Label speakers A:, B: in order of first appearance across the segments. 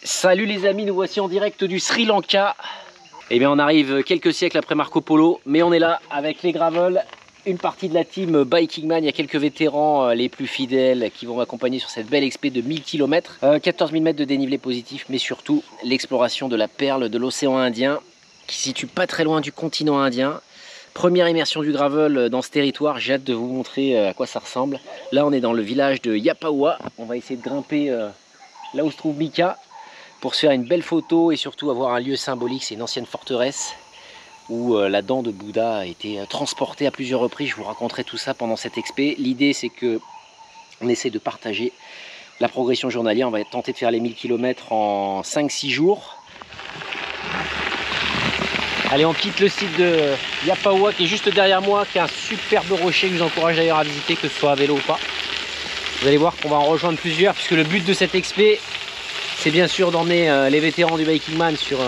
A: Salut les amis, nous voici en direct du Sri Lanka. Eh bien on arrive quelques siècles après Marco Polo, mais on est là avec les gravels, une partie de la team Bikingman. Il y a quelques vétérans les plus fidèles qui vont m'accompagner sur cette belle expé de 1000 km, 14 000 mètres de dénivelé positif, mais surtout l'exploration de la perle de l'océan Indien, qui se situe pas très loin du continent indien. Première immersion du gravel dans ce territoire, j'ai hâte de vous montrer à quoi ça ressemble. Là on est dans le village de Yapawa, on va essayer de grimper là où se trouve Mika, pour se faire une belle photo et surtout avoir un lieu symbolique. C'est une ancienne forteresse où la dent de Bouddha a été transportée à plusieurs reprises. Je vous raconterai tout ça pendant cette expé. L'idée c'est que on essaie de partager la progression journalière. On va tenter de faire les 1000 km en 5-6 jours. Allez, on quitte le site de Yapawa qui est juste derrière moi, qui est un superbe rocher que je vous encourage d'ailleurs à visiter, que ce soit à vélo ou pas. Vous allez voir qu'on va en rejoindre plusieurs, puisque le but de cette expé, c'est bien sûr d'emmener les vétérans du Bikingman sur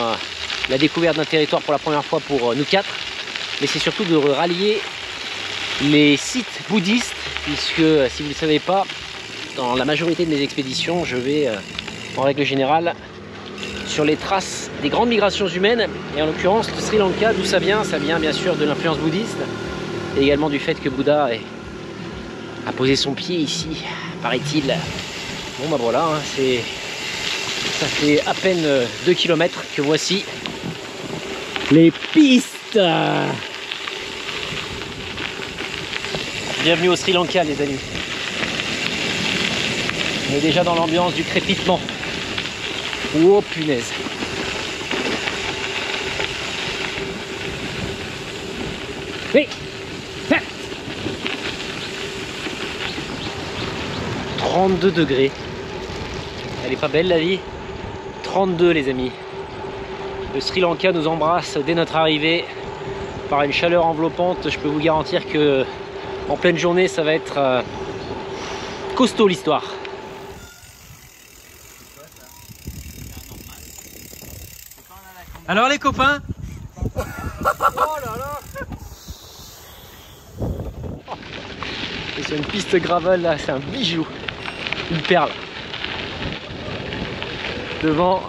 A: la découverte d'un territoire pour la première fois pour nous quatre, mais c'est surtout de rallier les sites bouddhistes, puisque si vous ne le savez pas, dans la majorité de mes expéditions, je vais en règle générale sur les traces des grandes migrations humaines, et en l'occurrence le Sri Lanka. D'où ça vient bien sûr de l'influence bouddhiste, et également du fait que Bouddha a posé son pied ici, paraît-il. Bon bah voilà, hein, ça fait à peine 2 km que voici les pistes. Bienvenue au Sri Lanka les amis. On est déjà dans l'ambiance du crépitement. Oh punaise. Oui. 32 degrés. Elle est pas belle la vie. 32 les amis. Le Sri Lanka nous embrasse dès notre arrivée par une chaleur enveloppante. Je peux vous garantir que en pleine journée ça va être costaud l'histoire. Alors les copains. Oh là là. Et sur une piste gravel là, c'est un bijou, une perle. Devant,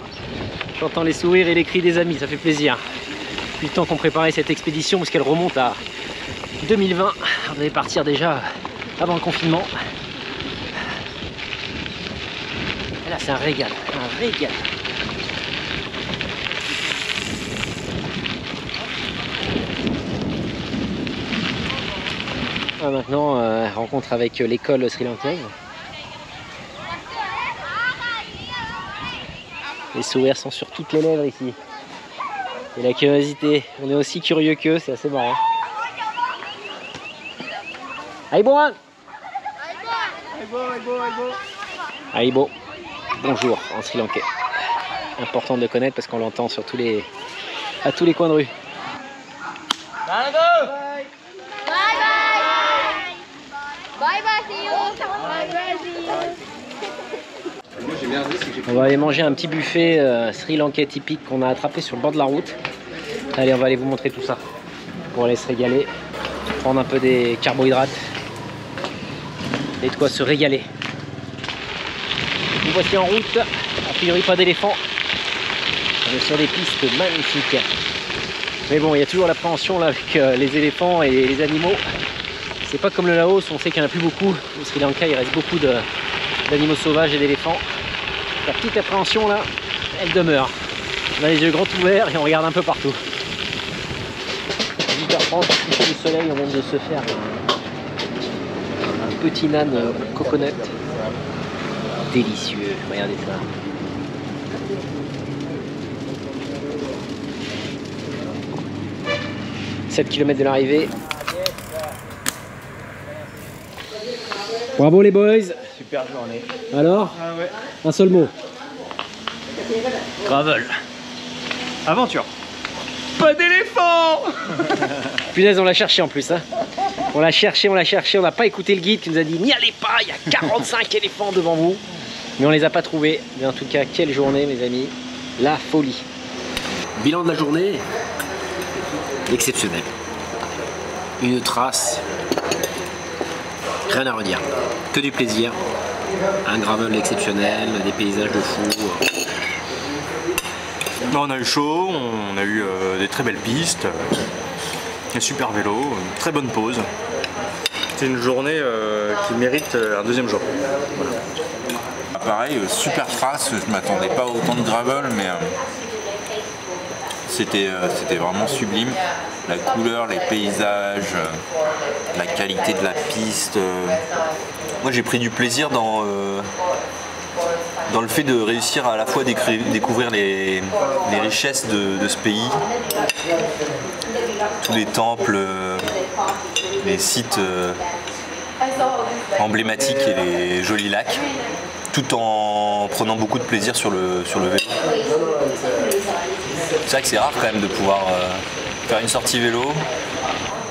A: j'entends les sourires et les cris des amis, ça fait plaisir. Depuis le temps qu'on préparait cette expédition, parce qu'elle remonte à 2020, on devait partir déjà avant le confinement. Et là c'est un régal, un régal. Maintenant, rencontre avec l'école sri-lankaise. Les sourires sont sur toutes les lèvres ici. Et la curiosité, on est aussi curieux qu'eux, c'est assez marrant. Aibo! Aibo, bonjour en sri lankais. Important de le connaître parce qu'on l'entend sur à tous les coins de rue. On va aller manger un petit buffet sri lankais typique qu'on a attrapé sur le bord de la route. Allez, on va aller vous montrer tout ça pour aller se régaler, prendre un peu des carbohydrates et de quoi se régaler. Nous voici en route, a priori pas d'éléphant. On est sur des pistes magnifiques. Mais bon, il y a toujours l'appréhension là avec les éléphants et les animaux. C'est pas comme le Laos, on sait qu'il n'y en a plus beaucoup. Au Sri Lanka, il reste beaucoup d'animaux sauvages et d'éléphants. La petite appréhension là, elle demeure. On a les yeux grands ouverts et on regarde un peu partout. 8h30, coucher du soleil, on vient de se faire un petit nan au coconut. Délicieux, regardez ça. « 7 km de l'arrivée. Bravo les boys.
B: Super journée.
A: Alors
B: ouais.
A: Un seul mot.
B: Gravel. Aventure. Pas d'éléphant.
A: Punaise, on l'a cherché en plus. Hein. On l'a cherché, on n'a pas écouté le guide qui nous a dit n'y allez pas, il y a 45 éléphants devant vous. Mais on les a pas trouvés. Mais en tout cas, quelle journée mes amis. La folie. Bilan de la journée. Exceptionnel. Une trace. Rien à redire. Que du plaisir. Un gravel exceptionnel, des paysages de fou.
C: On a eu chaud, on a eu des très belles pistes, des super vélos, une très bonne pause. C'est une journée qui mérite un deuxième jour.
D: Pareil, super trace, je m'attendais pas à autant de gravel, mais c'était vraiment sublime. La couleur, les paysages, la qualité de la piste. Moi j'ai pris du plaisir dans le fait de réussir à la fois découvrir les richesses de ce pays, tous les temples, les sites emblématiques et les jolis lacs, tout en prenant beaucoup de plaisir sur le vélo. C'est vrai que c'est rare quand même de pouvoir faire une sortie vélo,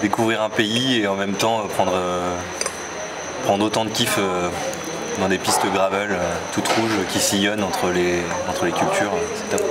D: découvrir un pays et en même temps prendre autant de kiff dans des pistes gravel toutes rouges qui sillonnent entre les cultures. C'est top.